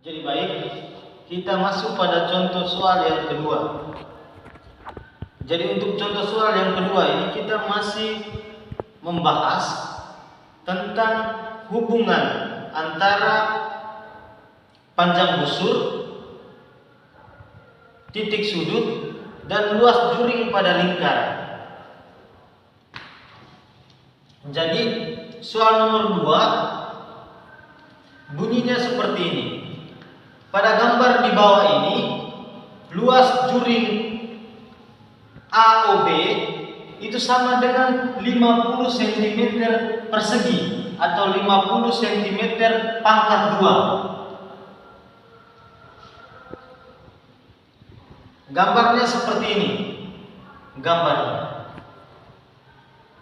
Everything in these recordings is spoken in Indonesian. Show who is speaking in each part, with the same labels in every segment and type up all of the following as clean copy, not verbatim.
Speaker 1: Jadi baik, kita masuk pada contoh soal yang kedua. Jadi untuk contoh soal yang kedua ini kita masih membahas tentang hubungan antara panjang busur, titik sudut, dan luas juring pada lingkaran. Jadi soal nomor 2 bunyinya seperti ini. Pada gambar di bawah ini, luas juring AOB itu sama dengan 50 cm persegi atau 50 cm pangkat 2. Gambarnya seperti ini. Gambarnya.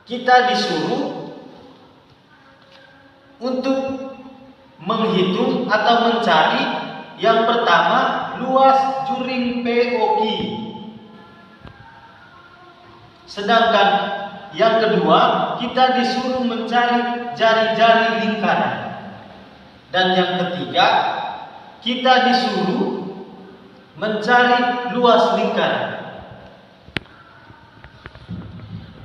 Speaker 1: Kita disuruh untuk menghitung atau mencari yang pertama luas juring POQ. Sedangkan yang kedua kita disuruh mencari jari-jari lingkaran. Dan yang ketiga kita disuruh mencari luas lingkaran.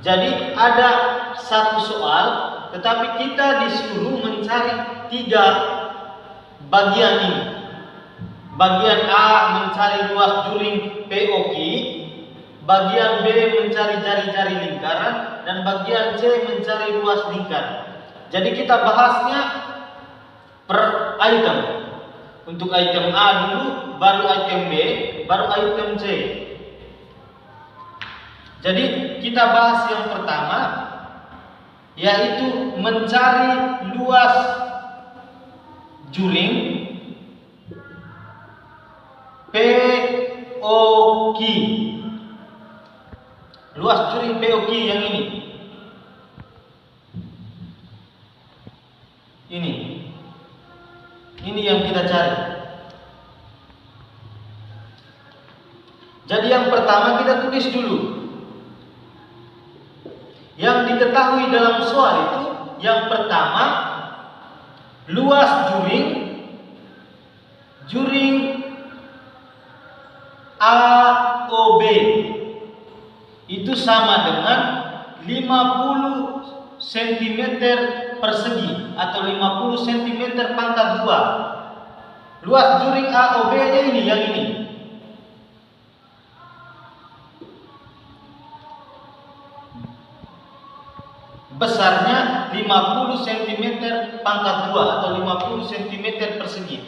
Speaker 1: Jadi ada satu soal, tetapi kita disuruh mencari 3 bagian ini. Bagian A mencari luas juring POQ, bagian B mencari jari-jari lingkaran, dan bagian C mencari luas lingkaran. Jadi kita bahasnya per item. Untuk item A dulu, baru item B, baru item C. Jadi kita bahas yang pertama, yaitu mencari luas juring POQ. Luas juring POQ yang ini. Ini yang kita cari. Jadi yang pertama kita tulis dulu. Yang diketahui dalam soal itu, yang pertama luas juring AOB itu sama dengan 50 cm persegi atau 50 cm pangkat 2. Luas juring AOB nya ini, yang ini. Besarnya 50 cm pangkat 2 atau 50 cm persegi.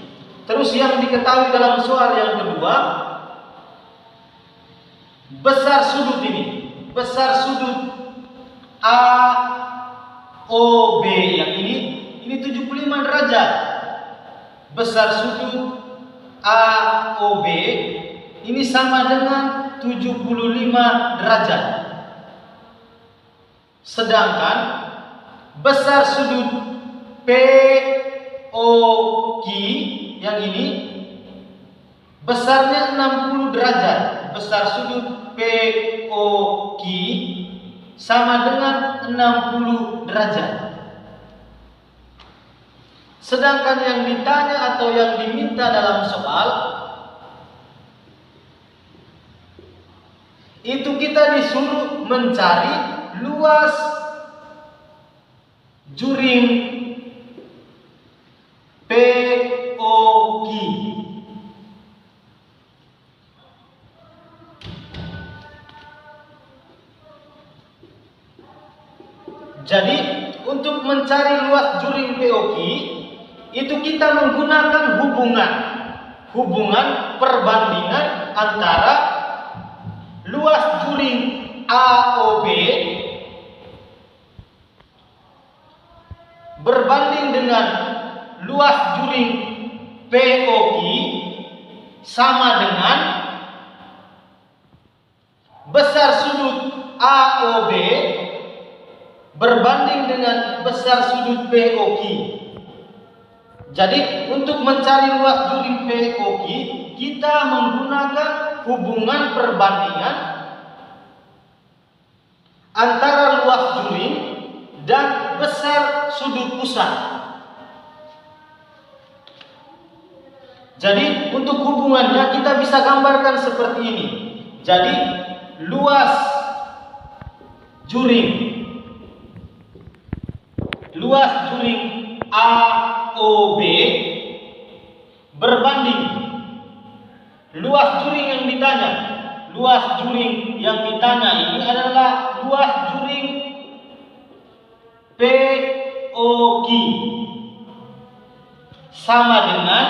Speaker 1: Terus yang diketahui dalam soal yang kedua, besar sudut ini. Besar sudut AOB yang ini 75 derajat. Besar sudut AOB ini sama dengan 75 derajat. Sedangkan besar sudut POQ yang ini besarnya 60 derajat. Besar sudut POQ sama dengan 60 derajat. Sedangkan yang ditanya atau yang diminta dalam soal itu kita disuruh mencari luas juring POQ. Jadi untuk mencari luas juring POQ itu kita menggunakan hubungan perbandingan antara luas juring AOB berbanding dengan luas juring POQ sama dengan besar sudut AOB berbanding dengan besar sudut POQ. Jadi untuk mencari luas juring POQ kita menggunakan hubungan perbandingan antara luas juring dan besar sudut pusat. Jadi untuk hubungannya kita bisa gambarkan seperti ini. Jadi luas juring AOB berbanding luas juring yang ditanya. Luas juring yang ditanya ini adalah luas juring POQ sama dengan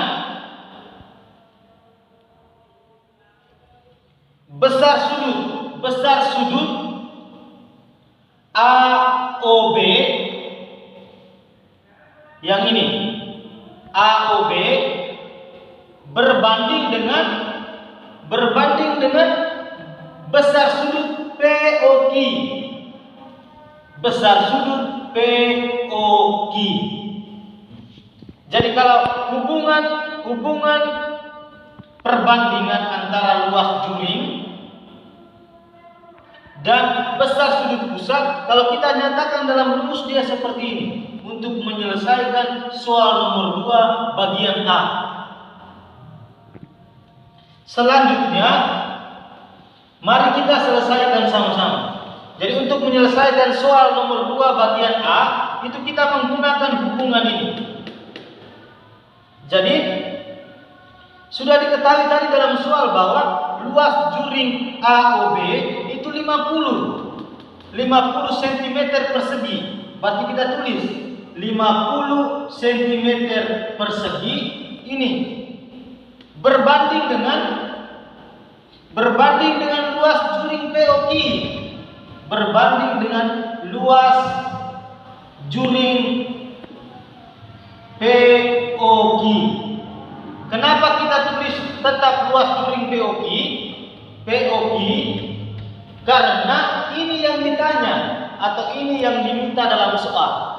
Speaker 1: besar sudut AOB yang ini. AOB berbanding dengan besar sudut POQ. Besar sudut POQ. Jadi kalau hubungan perbandingan antara luas juring dan besar sudut pusat, kalau kita nyatakan dalam rumus dia seperti ini untuk menyelesaikan soal nomor 2 bagian A. Selanjutnya mari kita selesaikan sama-sama. Jadi untuk menyelesaikan soal nomor 2 bagian A itu kita menggunakan hubungan ini. Jadi sudah diketahui tadi dalam soal bahwa luas juring AOB itu 50 cm persegi. Berarti kita tulis 50 cm persegi ini berbanding dengan luas juring POQ. Berbanding dengan luas juring POQ. Kenapa kita tulis tetap luas juring POQ? Karena ini yang ditanya atau ini yang diminta dalam soal.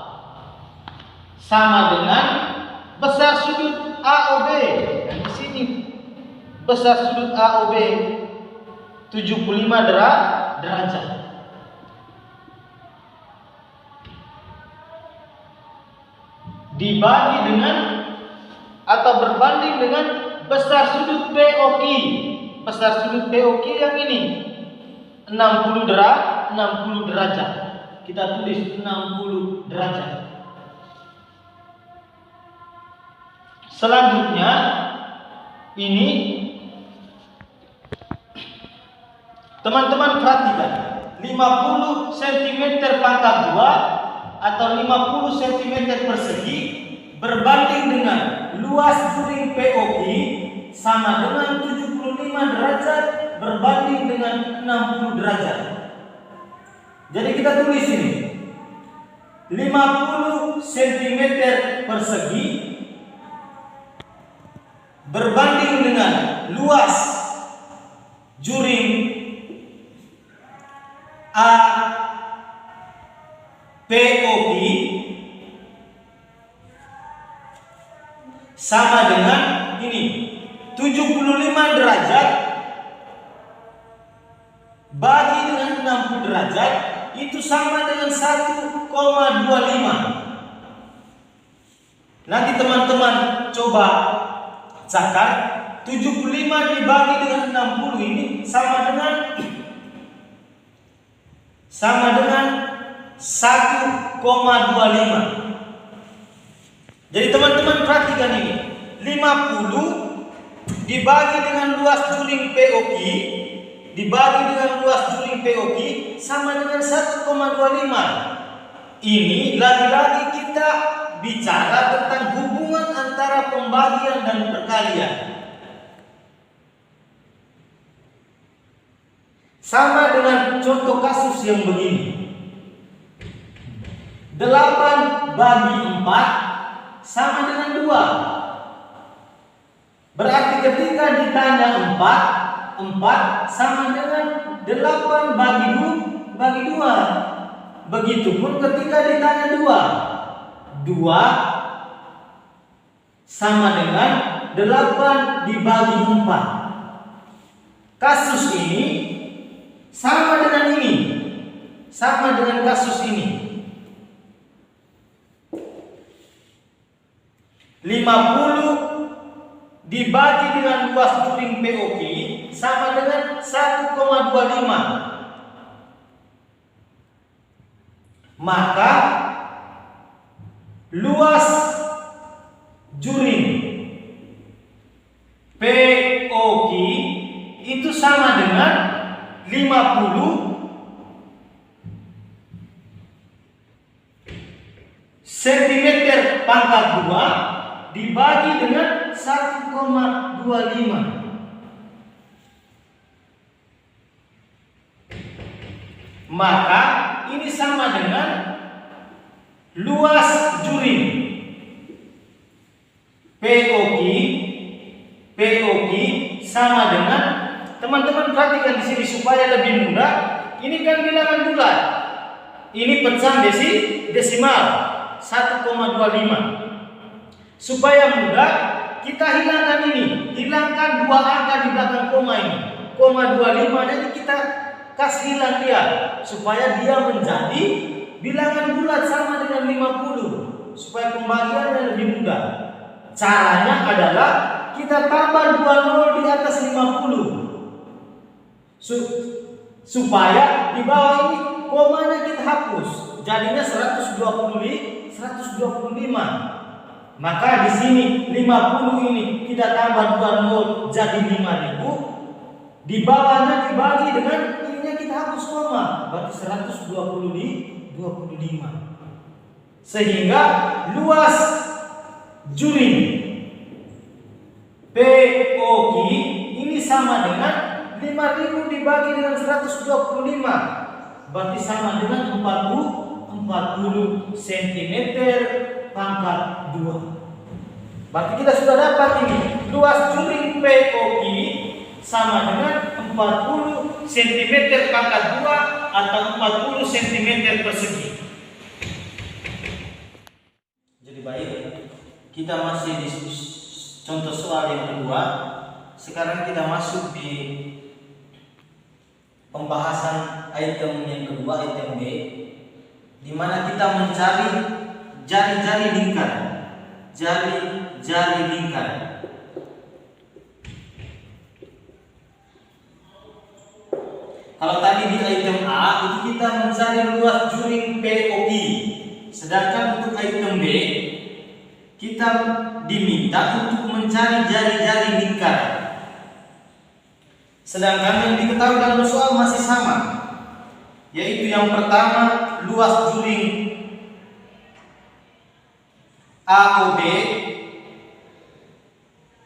Speaker 1: Sama dengan besar sudut AOB. Di sini besar sudut AOB 75 derajat. Dibagi dengan atau berbanding dengan besar sudut POQ. Besar sudut POQ yang ini 60 derajat. Kita tulis 60 derajat. Selanjutnya ini teman-teman perhatikan 50 cm pangkat 2 atau 50 cm persegi berbanding dengan luas juring POQ sama dengan 75 derajat berbanding dengan 60 derajat. Jadi kita tulis ini 50 cm persegi berbanding dengan luas juring POQ sama dengan ini 75 derajat bagi dengan 60 derajat itu sama dengan 1,25. Nanti teman-teman coba catat 75 dibagi dengan 60 ini sama dengan 1,25. Jadi teman-teman perhatikan ini 50 dibagi dengan luas juring POQ dibagi dengan luas juring POQ sama dengan 1,25. Ini lagi-lagi kita bicara tentang hubungan antara pembagian dan perkalian. Sama dengan contoh kasus yang begini. 8 bagi 4 sama dengan 2. Berarti ketika ditanya 4 sama dengan 8 bagi 2. Begitupun ketika ditanya 2 sama dengan 8 dibagi 4. Kasus ini sama dengan ini. Sama dengan kasus ini. 50 dibagi dengan luas juring POQ sama dengan 1,25. Maka luas juring POQ itu sama dengan 50 cm pangkat 2 dibagi dengan 1,25. Maka ini sama dengan luas juring POQ sama dengan, teman-teman perhatikan di sini supaya lebih mudah. Ini kan bilangan bulat, ini pecah desimal 1,25. Supaya mudah kita hilangkan ini, hilangkan dua angka di belakang koma ini, 0,25, jadi kita kasih hilang dia supaya dia menjadi bilangan bulat sama dengan 50, supaya pembagiannya lebih mudah. Caranya adalah kita tambah 2 nol di atas 50 supaya di bawah ini komanya kita hapus, jadinya 125. Maka di sini 50 ini kita tambah 2 nol jadi 50. Di bawahnya dibagi dengan ininya kita hapus koma, berarti 125. Sehingga luas juring POQ ini sama dengan 5000 dibagi dengan 125, berarti sama dengan 40 cm pangkat 2. Berarti kita sudah dapat ini luas juring POQ sama dengan 40 cm pangkat 2 atau 40 cm persegi. Jadi baik, kita masih di contoh soal yang kedua. Sekarang kita masuk di pembahasan item yang kedua, item B, di mana kita mencari jari-jari lingkar. Jari-jari lingkar. Kalau tadi di item A itu kita mencari luas juring POQ, sedangkan untuk item B kita diminta untuk mencari jari-jari lingkar. Sedangkan yang diketahui dalam soal masih sama, yaitu yang pertama luas juring AOB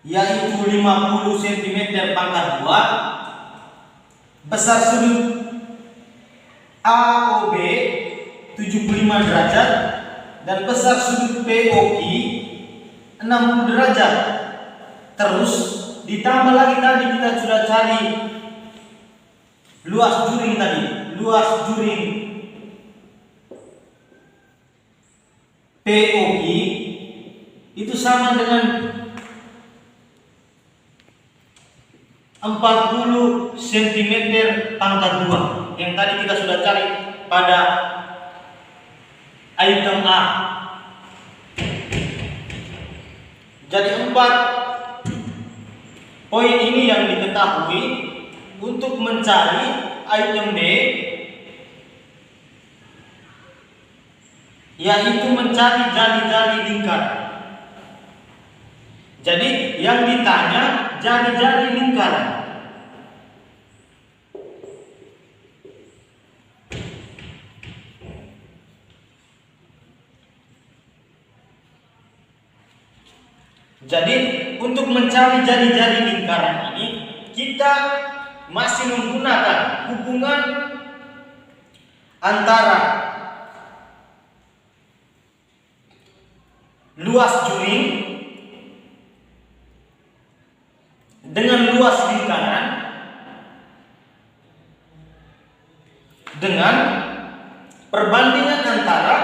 Speaker 1: yaitu 50 cm pangkat 2, besar sudut AOB 75 derajat dan besar sudut POQ 60 derajat. Terus ditambah lagi tadi kita sudah cari luas juring tadi, luas juring POQ itu sama dengan 40 cm pangkat 2 yang tadi kita sudah cari pada item A. Jadi 4 poin ini yang diketahui untuk mencari item B, yaitu mencari jari-jari lingkar. Jadi yang ditanya jari-jari lingkaran. Jadi untuk mencari jari-jari lingkaran ini kita masih menggunakan hubungan antara luas juring dengan luas lingkaran dengan perbandingan antara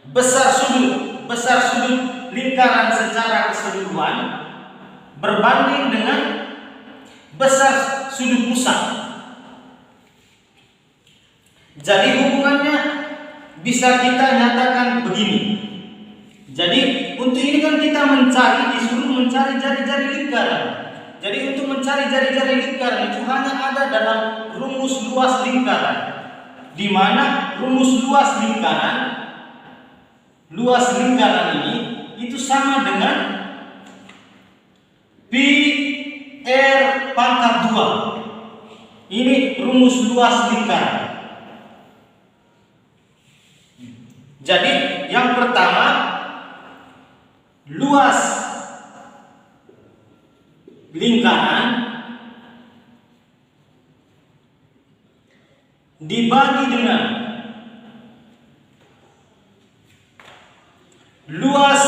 Speaker 1: besar sudut lingkaran secara keseluruhan berbanding dengan besar sudut pusat. Jadi hubungannya bisa kita nyatakan begini. Jadi untuk ini kan kita disuruh mencari jari-jari lingkaran. Jadi untuk mencari jari-jari lingkaran itu hanya ada dalam rumus luas lingkaran, di mana rumus luas lingkaran ini itu sama dengan pi r pangkat 2. Ini rumus luas lingkaran. Jadi yang pertama, luas lingkaran dibagi dengan luas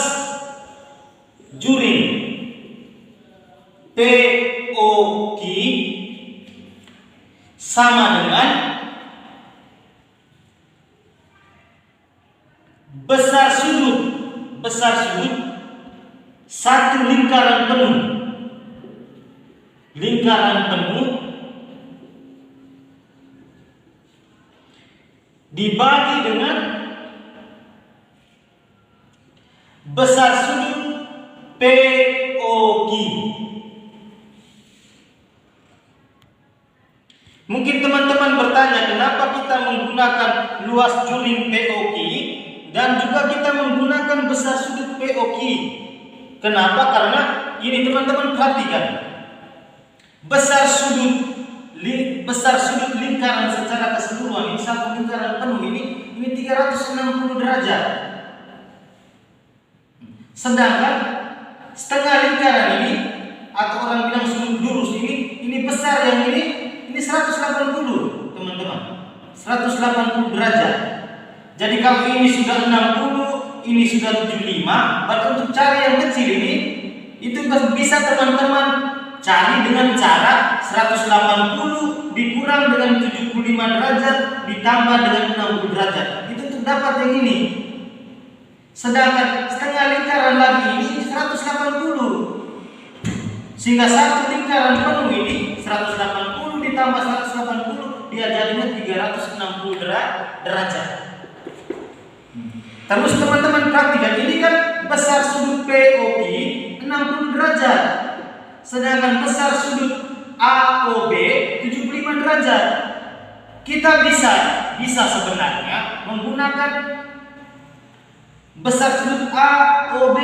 Speaker 1: juring POQ sama dengan besar sudut satu lingkaran penuh dibagi dengan besar sudut POQ. Mungkin teman-teman bertanya, kenapa kita menggunakan luas juring POQ dan juga kita menggunakan besar sudut POQ? Kenapa? Karena ini teman-teman perhatikan, besar sudut lingkaran secara keseluruhan ini satu lingkaran penuh ini 360 derajat. Sedangkan setengah lingkaran ini atau orang bilang sudut lurus ini besar yang ini 180, teman-teman. 180 derajat. Jadi kalau ini sudah 60, ini sudah 75, berarti untuk cari yang kecil ini itu bisa teman-teman cari dengan cara 180 dikurang dengan 75 derajat ditambah dengan 60 derajat. Itu untuk dapat yang ini. Sedangkan setengah lingkaran lagi ini 180. Sehingga satu lingkaran penuh ini 180 ditambah 180 dia jadinya 360 derajat. Terus teman-teman perhatikan, ini kan besar sudut POQ 60 derajat. Sedangkan besar sudut AOB 75 derajat. Kita bisa sebenarnya menggunakan besar sudut AOB.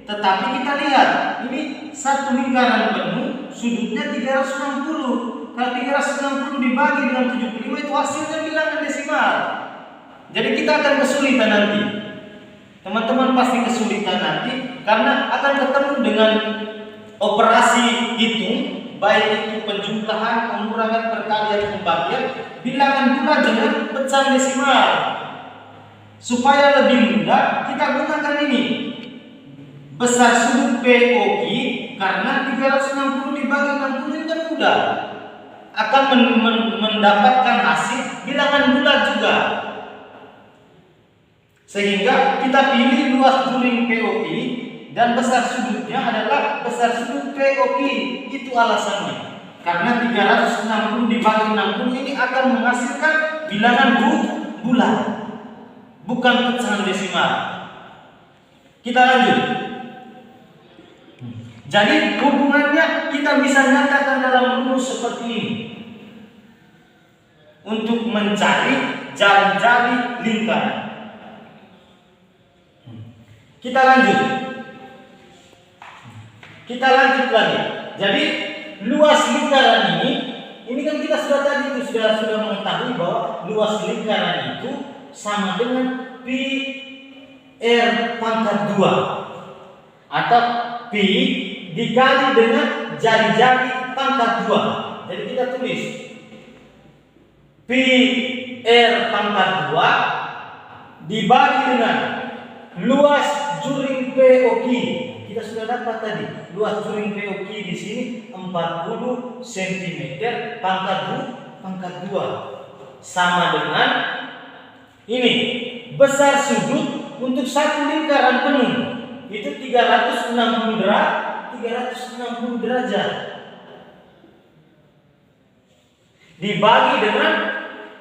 Speaker 1: Tetapi kita lihat, ini satu lingkaran penuh sudutnya 360. Kalau 360 dibagi dengan 75 itu hasilnya bilangan desimal. Jadi kita akan kesulitan nanti. Teman-teman pasti kesulitan nanti karena akan ketemu dengan operasi hitung, baik itu penjumlahan, pengurangan, perkalian, pembagian, bilangan bulat dengan pecahan desimal. Supaya lebih mudah, kita gunakan ini. Besar sudut POQ karena 360 dibagi 60 itu kan mudah. Akan mendapatkan hasil bilangan bulat juga. Sehingga kita pilih luas juring POQ dan besar sudutnya adalah besar sudut POQ. Itu alasannya. Karena 360 dibagi 60 ini akan menghasilkan bilangan bulat, bukan pecahan desimal. Kita lanjut. Jadi hubungannya kita bisa nyatakan dalam rumus seperti ini. Untuk mencari jari-jari lingkaran. Kita lanjut lagi. Jadi luas lingkaran ini kan kita sudah mengetahui bahwa luas lingkaran itu sama dengan pi r pangkat 2 atau pi dikali dengan jari-jari pangkat 2. Jadi kita tulis pi r pangkat 2 dibagi dengan luas juring POQ. Kita sudah dapat tadi luas juring POQ di sini 40 cm pangkat 2 sama dengan ini besar sudut untuk satu lingkaran penuh itu 360 derajat dibagi dengan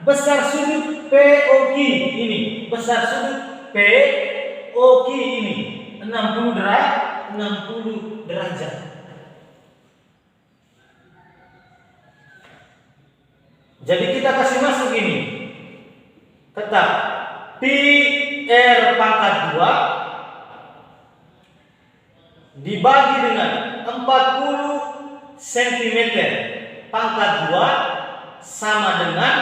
Speaker 1: besar sudut POQ ini besar sudut Oke, ini 60 derajat. Jadi kita kasih masuk ini. Tetap pi R pangkat 2 dibagi dengan 40 cm pangkat 2 sama dengan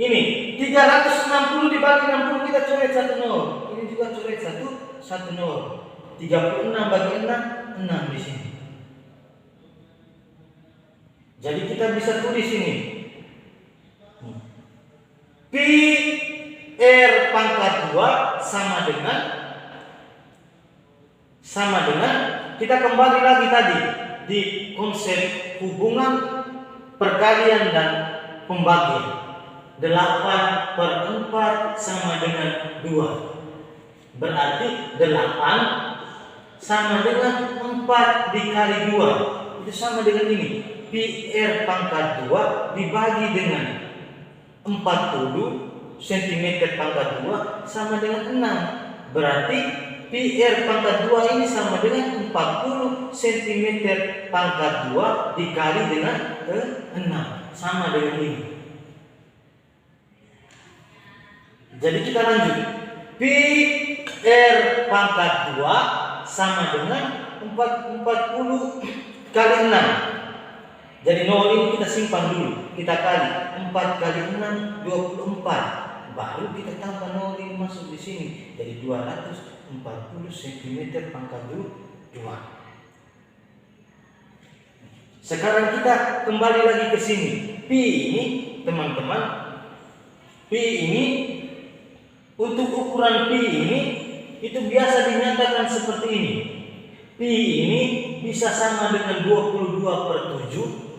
Speaker 1: ini 360 dibagi 60, kita coret 1 nol. Ini juga coret 1 nol. 36 bagi 6 di sini. Jadi kita bisa tulis ini pi R pangkat 2 sama dengan kita kembali lagi tadi di konsep hubungan perkalian dan pembagian. 8/4 sama dengan 2. Berarti 8 sama dengan 4 dikali 2. Itu sama dengan ini. Pi R pangkat 2 dibagi dengan 40 cm pangkat 2 sama dengan 6. Berarti pi R pangkat 2 ini sama dengan 40 cm pangkat 2 dikali dengan 6. Sama dengan ini. Jadi kita lanjut. Pi R pangkat 2 sama dengan 40 kali 6. Jadi nol ini kita simpan dulu. Kita kali 4 kali 6 24. Baru kita tambah nol ini masuk di sini. Jadi 240 cm pangkat 2. Sekarang kita kembali lagi ke sini. Pi ini teman-teman, pi ini untuk ukuran pi ini itu biasa dinyatakan seperti ini. Pi ini bisa sama dengan 22/7.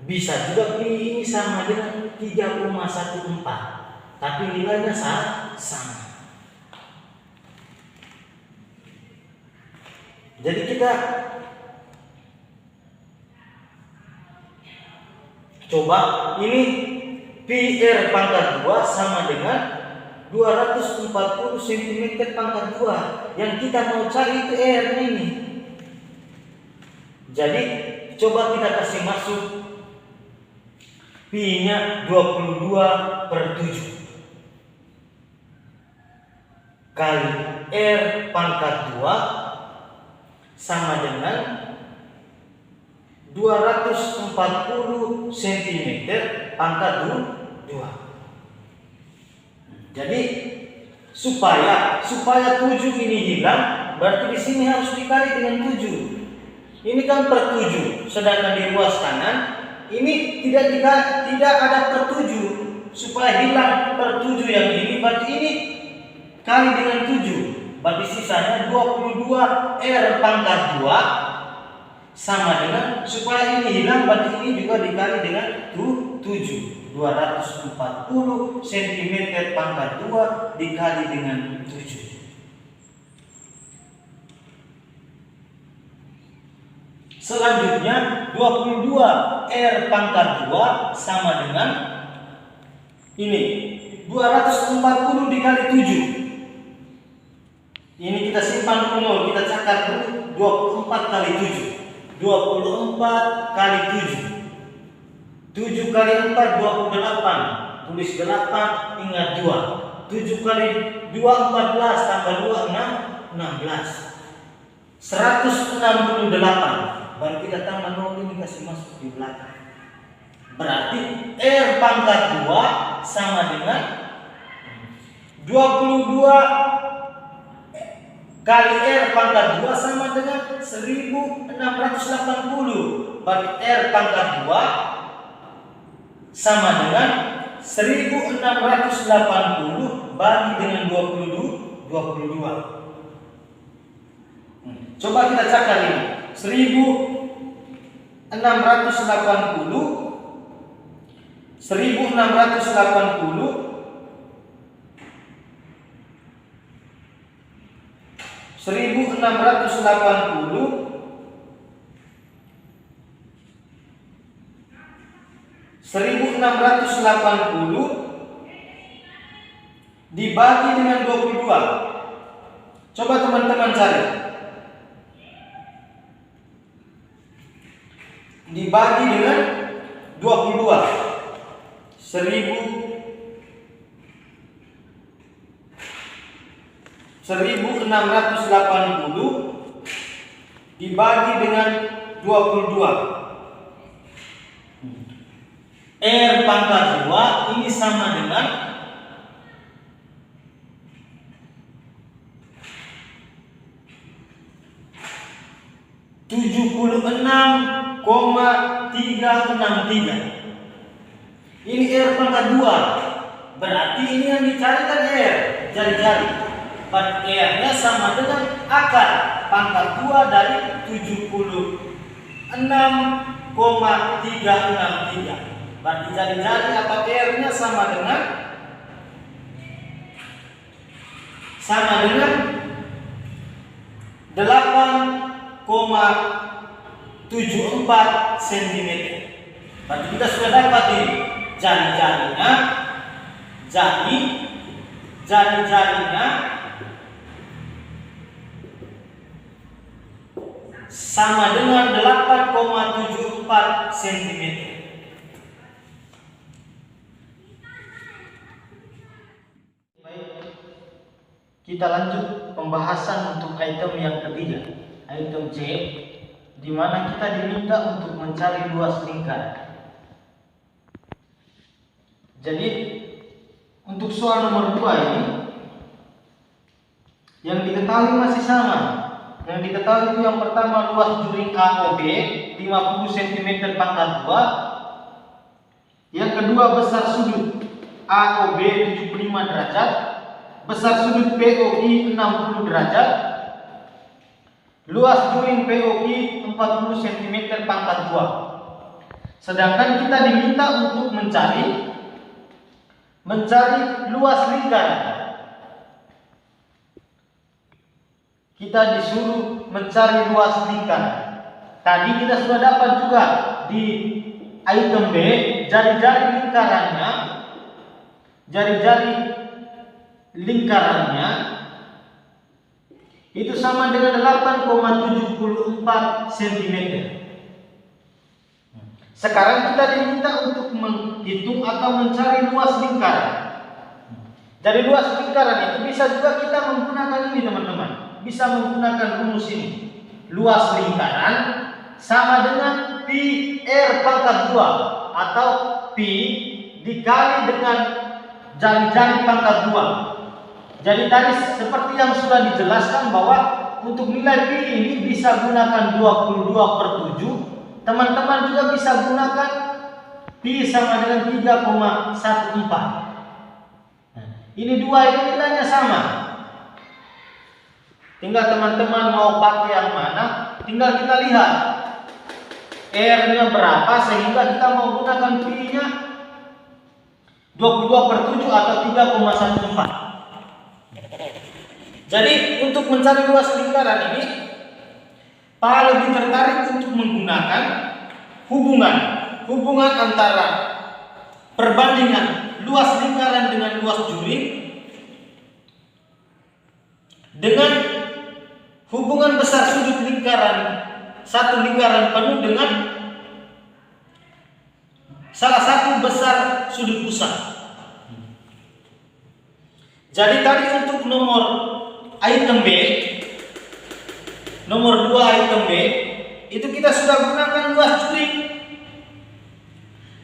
Speaker 1: Bisa juga pi ini sama dengan 3,14. Tapi nilainya sama. Jadi kita coba ini pi R pangkat 2 sama dengan 240 cm pangkat 2. Yang kita mau cari itu R ini. Jadi coba kita kasih masuk pi-nya 22/7 kali R pangkat 2 sama dengan 240 cm pangkat 2. Jadi supaya 7 ini hilang, berarti di sini harus dikali dengan 7. Ini kan per 7, sedangkan di ruas kanan ini tidak ada per 7. Supaya hilang per 7 yang ini, berarti ini kali dengan 7. Berarti sisanya 22 R pangkat 2 sama dengan, supaya ini hilang, berarti ini juga dikali dengan 7. 240 cm pangkat 2 dikali dengan 7. Selanjutnya 22 R pangkat 2 sama dengan ini 240 dikali 7. Ini kita simpan dulu, kita catat dulu 24 kali 7. 24 kali 7. 7 kali 4 28. Tulis 8, ingat 2. 7 kali 2 14 tambah 2 6 16. 168. Baru kita tambah nol ini kasih masuk di belakang. Berarti R pangkat 2 sama dengan 22 kali R pangkat 2 sama dengan 1680. Berarti R pangkat 2 sama dengan 1680 bagi dengan 22. Coba kita cakap ini. 1680 dibagi dengan 22. Coba teman-teman cari. Dibagi dengan 22. 1680 dibagi dengan 22. R pangkat 2 ini sama dengan 76,363. Ini R pangkat 2. Berarti ini yang dicarikan R, jari-jari. R-nya sama dengan akar pangkat 2 dari 76,363. Berarti jari-jari atau R-nya sama dengan 8,74 cm. Berarti kita sudah dapat ini jari-jarinya, jari-jarinya sama dengan 8,74 cm. Kita lanjut pembahasan untuk item yang ketiga, item C, di mana kita diminta untuk mencari luas lingkaran. Jadi untuk soal nomor 2 ini yang diketahui masih sama. Yang diketahui itu yang pertama luas juring AOB 50 cm pangkat 2. Yang kedua besar sudut AOB 75 derajat, besar sudut POI 60 derajat, luas juring POI 40 cm pangkat 2. Sedangkan kita diminta untuk mencari luas lingkaran. Kita disuruh mencari luas lingkaran. Tadi kita sudah dapat juga di item B, jari-jari lingkarannya itu sama dengan 8,74 cm. Sekarang kita diminta untuk menghitung atau mencari luas lingkaran. Dari luas lingkaran itu bisa juga kita menggunakan ini teman-teman. Bisa menggunakan rumus ini. Luas lingkaran sama dengan pi R pangkat 2 atau pi dikali dengan jari-jari pangkat 2. Jadi tadi seperti yang sudah dijelaskan bahwa untuk nilai pi ini bisa gunakan 22/7. Teman-teman juga bisa gunakan pi sama dengan 3,14. Ini dua ini nilainya sama. Tinggal teman-teman mau pakai yang mana, tinggal kita lihat R-nya berapa sehingga kita mau gunakan pi-nya 22/7 atau 3,14. Jadi untuk mencari luas lingkaran ini Pak lebih tertarik untuk menggunakan hubungan antara perbandingan luas lingkaran dengan luas juring dengan hubungan besar sudut lingkaran satu lingkaran penuh dengan salah satu besar sudut pusat. Jadi tadi untuk nomor item B, nomor 2 item B itu kita sudah gunakan luas juring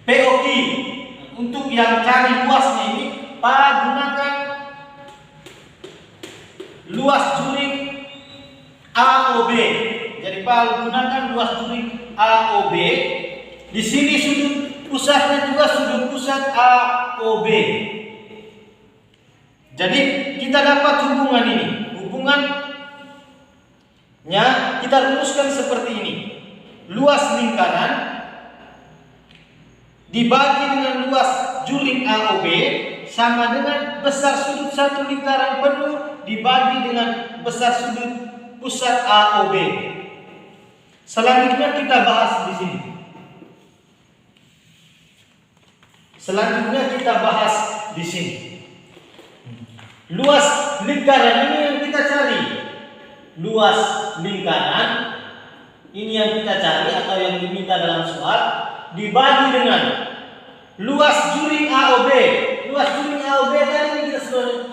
Speaker 1: POI. Untuk yang cari luasnya ini Pak gunakan luas juring AOB. Jadi Pak gunakan luas juring AOB. Di sini sudut pusatnya juga sudut pusat AOB. Jadi kita dapat hubungan ini. Hubungannya kita rumuskan seperti ini. Luas lingkaran dibagi dengan luas juring AOB sama dengan besar sudut satu lingkaran penuh dibagi dengan besar sudut pusat AOB. Selanjutnya kita bahas di sini. Luas lingkaran ini yang kita cari. luas lingkaran ini yang kita cari atau yang diminta dalam soal dibagi dengan luas juring AOB. Luas juring AOB tadi kita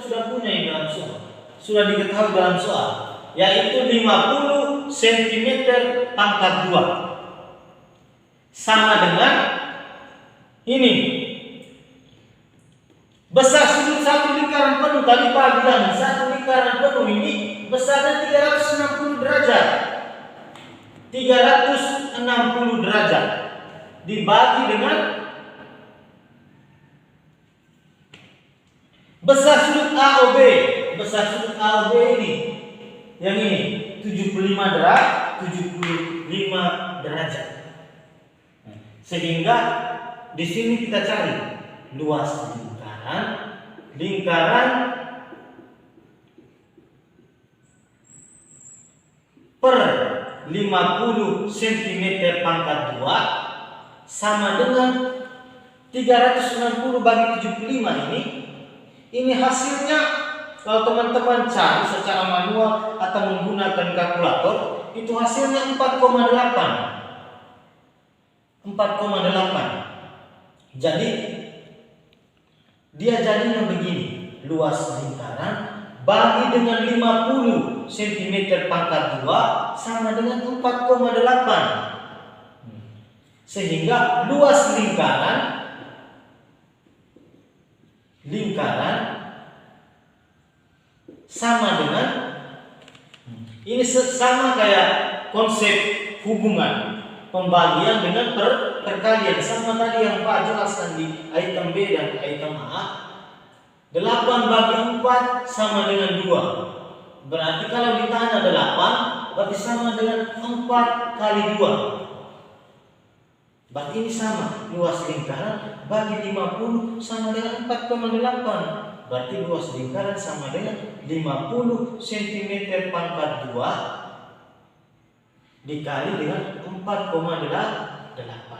Speaker 1: sudah punya di dalam soal, sudah diketahui dalam soal, yaitu 50 cm pangkat 2 sama dengan ini. Besar sudut satu lingkaran penuh tadi Pak bilang satu lingkaran penuh ini besarnya 360 derajat. 360 derajat dibagi dengan besar sudut AOB. Besar sudut AOB ini yang ini 75 derajat. Sehingga di sini kita cari luas lingkaran per 50 cm pangkat 2 sama dengan 360 bagi 75 ini hasilnya kalau teman-teman cari secara manual atau menggunakan kalkulator itu hasilnya 4,8. Jadi dia jadinya begini, luas lingkaran bagi dengan 50 cm pangkat 2 sama dengan 4,8. Sehingga luas lingkaran sama dengan ini sama kayak konsep hubungan pembagian dengan perkalian sama tadi yang Pak jelaskan di item B dan item A. 8 bagi 4 sama dengan 2. Berarti kalau ditanya 8 berarti sama dengan 4 kali 2. Berarti ini sama, luas lingkaran bagi 50 sama dengan 4,8. Berarti luas lingkaran sama dengan 50 cm pangkat 2 dikali dengan 4,8.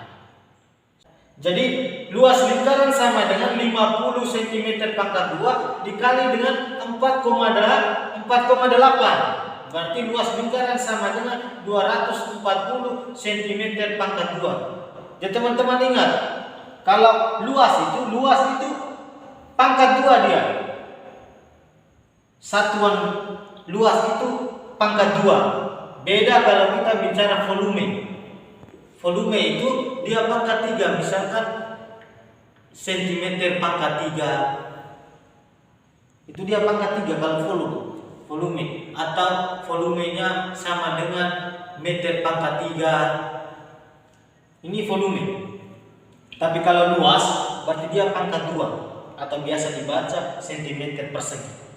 Speaker 1: Jadi luas lingkaran sama dengan 50 cm pangkat 2 dikali dengan 4,8. Berarti luas lingkaran sama dengan 240 cm pangkat 2. Jadi teman-teman ingat, kalau luas itu pangkat 2 dia. Satuan luas itu pangkat 2. Beda kalau kita bicara volume. Volume itu dia pangkat 3, misalkan cm pangkat 3. Itu dia pangkat 3 kalau volume. Atau volumenya sama dengan meter pangkat 3. Ini volume. Tapi kalau luas berarti dia pangkat 2 atau biasa dibaca cm persegi.